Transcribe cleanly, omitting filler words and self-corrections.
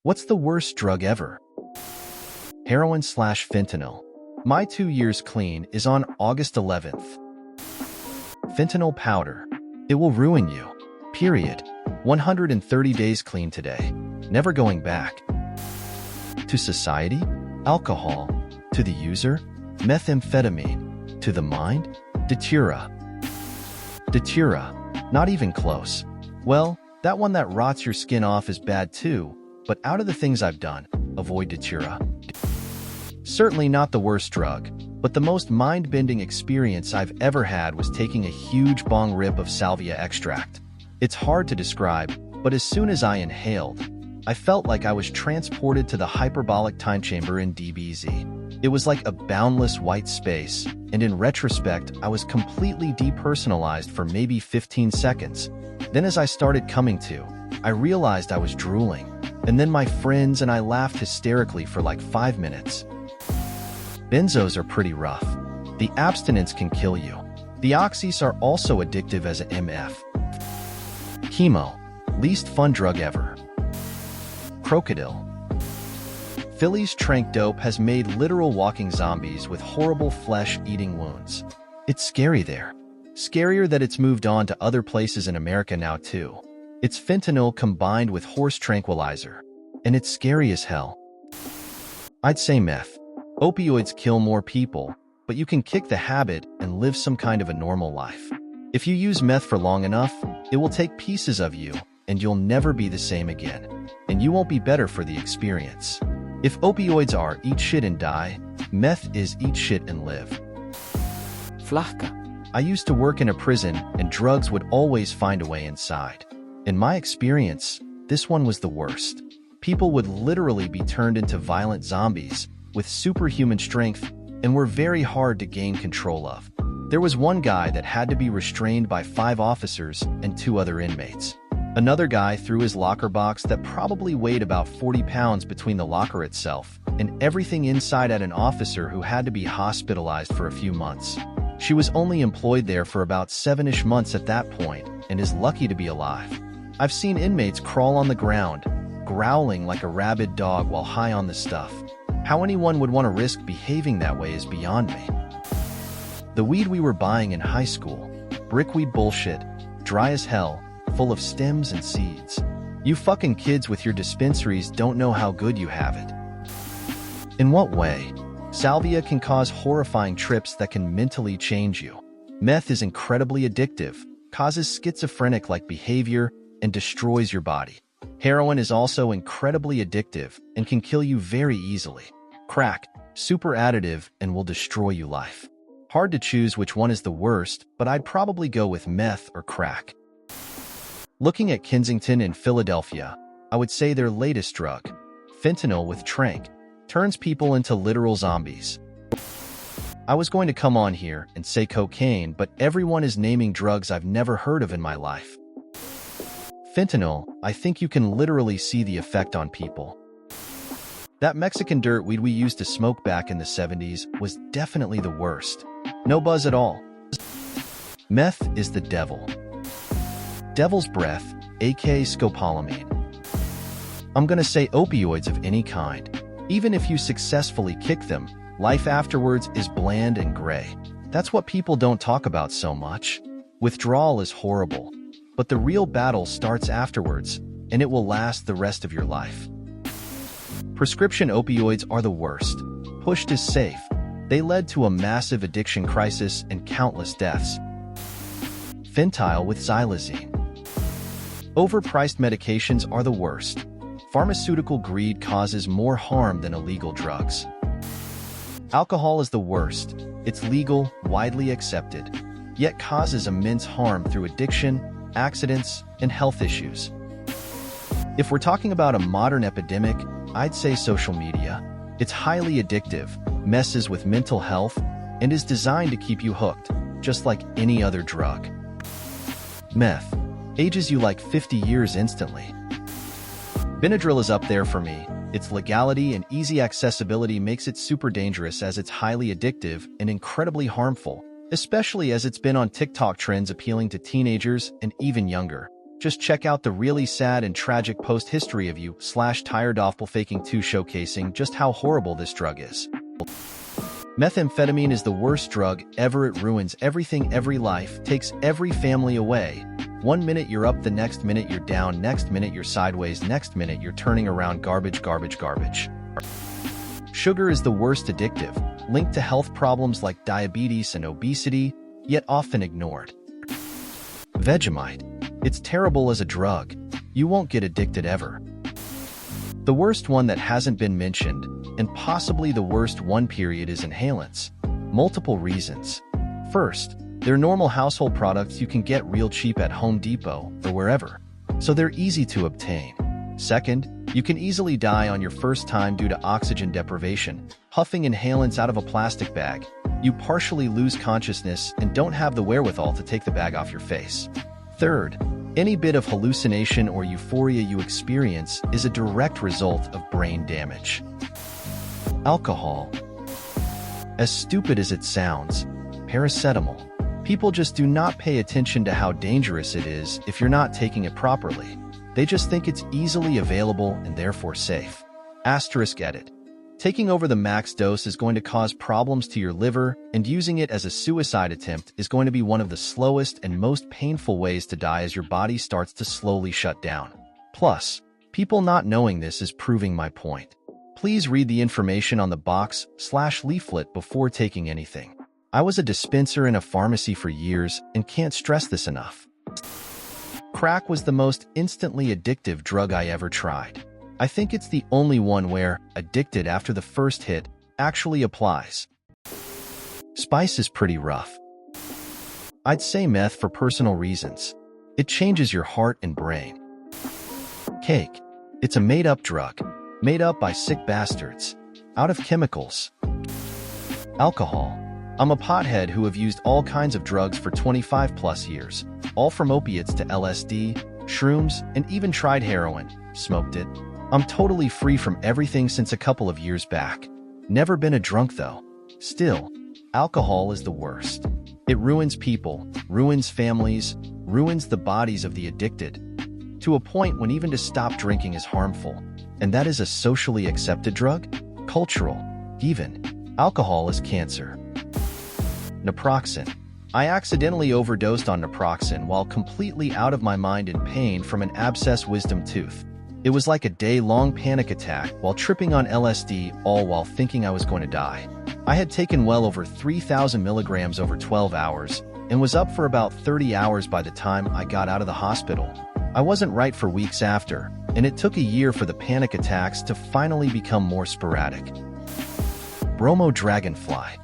What's the worst drug ever? Heroin/fentanyl. My 2 years clean is on August 11th. Fentanyl powder. It will ruin you. Period. 130 days clean today. Never going back. To society? Alcohol. To the user? Methamphetamine. To the mind? Datura. Datura. Not even close. Well, that one that rots your skin off is bad too, but out of the things I've done, avoid Datura. Certainly not the worst drug, but the most mind-bending experience I've ever had was taking a huge bong rip of salvia extract. It's hard to describe, but as soon as I inhaled, I felt like I was transported to the hyperbolic time chamber in DBZ. It was like a boundless white space, and in retrospect, I was completely depersonalized for maybe 15 seconds. Then as I started coming to, I realized I was drooling, and then my friends and I laughed hysterically for like 5 minutes. Benzos are pretty rough. The abstinence can kill you. The oxys are also addictive as an MF. Chemo. Least fun drug ever. Crocodile. Philly's trank dope has made literal walking zombies with horrible flesh-eating wounds. It's scary there. Scarier that it's moved on to other places in America now too. It's fentanyl combined with horse tranquilizer. And it's scary as hell. I'd say meth. Opioids kill more people, but you can kick the habit and live some kind of a normal life. If you use meth for long enough, it will take pieces of you, and you'll never be the same again. And you won't be better for the experience. If opioids are eat shit and die, meth is eat shit and live. Flachka. I used to work in a prison, and drugs would always find a way inside. In my experience, this one was the worst. People would literally be turned into violent zombies with superhuman strength and were very hard to gain control of. There was one guy that had to be restrained by 5 officers and 2 other inmates. Another guy threw his locker box that probably weighed about 40 pounds between the locker itself and everything inside at an officer who had to be hospitalized for a few months. She was only employed there for about 7-ish months at that point and is lucky to be alive. I've seen inmates crawl on the ground, growling like a rabid dog while high on the stuff. How anyone would want to risk behaving that way is beyond me. The weed we were buying in high school, brickweed bullshit, dry as hell, full of stems and seeds. You fucking kids with your dispensaries don't know how good you have it. In what way? Salvia can cause horrifying trips that can mentally change you. Meth is incredibly addictive, causes schizophrenic-like behavior, and destroys your body. Heroin is also incredibly addictive and can kill you very easily. Crack, super additive, and will destroy you life. Hard to choose which one is the worst, but I'd probably go with meth or crack. Looking at Kensington and Philadelphia, I would say their latest drug, fentanyl with trank, turns people into literal zombies. I was going to come on here and say cocaine, but everyone is naming drugs I've never heard of in my life. Fentanyl, I think you can literally see the effect on people. That Mexican dirt weed we used to smoke back in the 70s was definitely the worst. No buzz at all. Meth is the devil. Devil's breath, aka scopolamine. I'm gonna say opioids of any kind. Even if you successfully kick them, life afterwards is bland and gray. That's what people don't talk about so much. Withdrawal is horrible. But the real battle starts afterwards, and it will last the rest of your life. Prescription opioids are the worst. Pushed is safe. They led to a massive addiction crisis and countless deaths. Fentanyl with xylazine. Overpriced medications are the worst. Pharmaceutical greed causes more harm than illegal drugs. Alcohol is the worst. It's legal, widely accepted, yet causes immense harm through addiction, accidents, and health issues. If we're talking about a modern epidemic, I'd say social media. It's highly addictive, messes with mental health, and is designed to keep you hooked, just like any other drug. Meth ages you like 50 years instantly. Benadryl is up there for me. Its legality and easy accessibility makes it super dangerous as it's highly addictive and incredibly harmful, especially as it's been on TikTok trends appealing to teenagers and even younger. Just check out the really sad and tragic post-history of you/tired doppelfaking 2 showcasing just how horrible this drug is. Methamphetamine is the worst drug ever. It ruins everything, every life, takes every family away. 1 minute you're up, the next minute you're down, next minute you're sideways, next minute you're turning around. Garbage, garbage, garbage. Sugar is the worst addictive, linked to health problems like diabetes and obesity, yet often ignored. Vegemite. It's terrible as a drug. You won't get addicted ever. The worst one that hasn't been mentioned, and possibly the worst one period, is inhalants. Multiple reasons. First, they're normal household products you can get real cheap at Home Depot or wherever, so they're easy to obtain. Second, you can easily die on your first time due to oxygen deprivation. Puffing inhalants out of a plastic bag, you partially lose consciousness and don't have the wherewithal to take the bag off your face. Third, any bit of hallucination or euphoria you experience is a direct result of brain damage. Alcohol. As stupid as it sounds, paracetamol. People just do not pay attention to how dangerous it is if you're not taking it properly. They just think it's easily available and therefore safe. AskReddit. Taking over the max dose is going to cause problems to your liver, and using it as a suicide attempt is going to be one of the slowest and most painful ways to die as your body starts to slowly shut down. Plus, people not knowing this is proving my point. Please read the information on the box/leaflet before taking anything. I was a dispenser in a pharmacy for years and can't stress this enough. Crack was the most instantly addictive drug I ever tried. I think it's the only one where addicted after the first hit actually applies. Spice is pretty rough. I'd say meth for personal reasons. It changes your heart and brain. Cake. It's a made-up drug, made up by sick bastards, out of chemicals. Alcohol. I'm a pothead who have used all kinds of drugs for 25+ years, all from opiates to LSD, shrooms, and even tried heroin, smoked it. I'm totally free from everything since a couple of years back. Never been a drunk though. Still, alcohol is the worst. It ruins people, ruins families, ruins the bodies of the addicted, to a point when even to stop drinking is harmful. And that is a socially accepted drug? Cultural, even. Alcohol is cancer. Naproxen. I accidentally overdosed on naproxen while completely out of my mind in pain from an abscessed wisdom tooth. It was like a day-long panic attack while tripping on LSD, all while thinking I was going to die. I had taken well over 3,000 milligrams over 12 hours and was up for about 30 hours by the time I got out of the hospital. I wasn't right for weeks after, and it took a year for the panic attacks to finally become more sporadic. Bromo dragonfly.